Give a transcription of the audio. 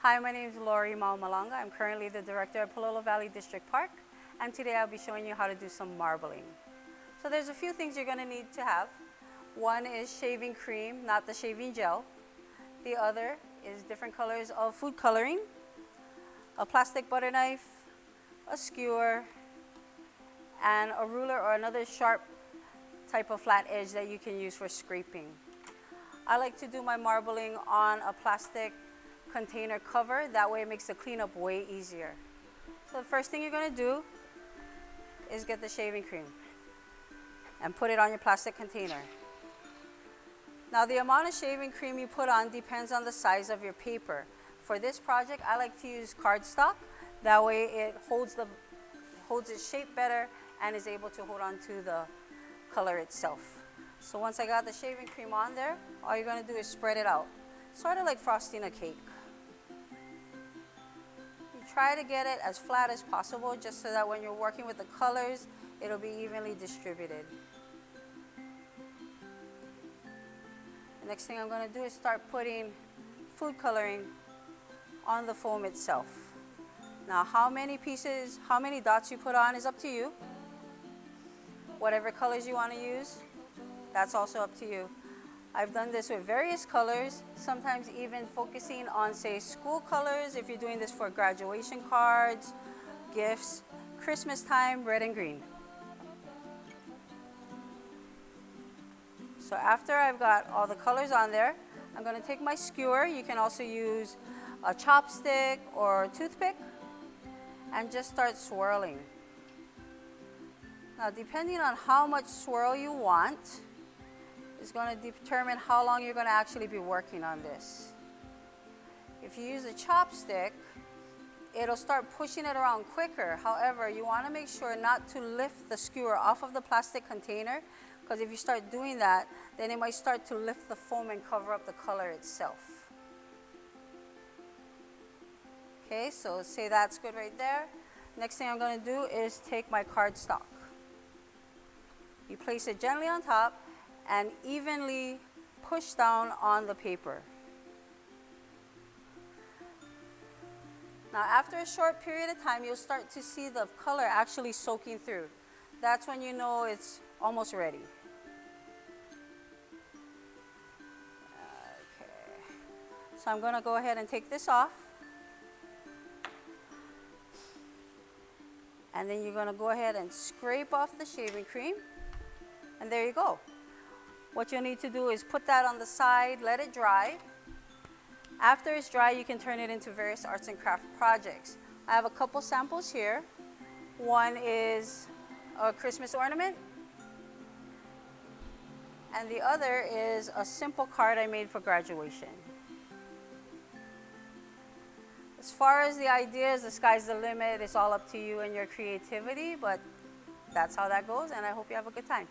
Hi, my name is Lori Malanga. I'm currently the director at Pālolo Valley District Park, and today I'll be showing you how to do some marbling. So there's a few things you're going to need to have. One is shaving cream, not the shaving gel. The other is different colors of food coloring, a plastic butter knife, a skewer, and a ruler or another sharp type of flat edge that you can use for scraping. I like to do my marbling on a plastic container cover. That way it makes the cleanup way easier. So the first thing you're going to do is get the shaving cream and put it on your plastic container. Now the amount of shaving cream you put on depends on the size of your paper. For this project, I like to use cardstock. That way it holds its shape better and is able to hold on to the color itself. So once I got the shaving cream on there, all you're going to do is spread it out, sort of like frosting a cake. You try to get it as flat as possible just so that when you're working with the colors, it'll be evenly distributed. The next thing I'm going to do is start putting food coloring on the foam itself. Now how many dots you put on is up to you. Whatever colors you want to use, that's also up to you. I've done this with various colors, sometimes even focusing on, say, school colors if you're doing this for graduation cards, gifts, Christmas time, red and green. So after I've got all the colors on there, I'm going to take my skewer. You can also use a chopstick or a toothpick and just start swirling. Now depending on how much swirl you want is going to determine how long you're going to actually be working on this. If you use a chopstick, it'll start pushing it around quicker. However, you want to make sure not to lift the skewer off of the plastic container, because if you start doing that, then it might start to lift the foam and cover up the color itself. Okay, so say that's good right there. Next thing I'm going to do is take my cardstock. You place it gently on top and evenly push down on the paper. Now after a short period of time, you'll start to see the color actually soaking through. That's when you know it's almost ready. Okay. So I'm going to go ahead and take this off. And then you're going to go ahead and scrape off the shaving cream. And there you go. What you'll need to do is put that on the side, let it dry. After it's dry, you can turn it into various arts and craft projects. I have a couple samples here. One is a Christmas ornament, and the other is a simple card I made for graduation. As far as the ideas, the sky's the limit. It's all up to you and your creativity, but that's how that goes, and I hope you have a good time.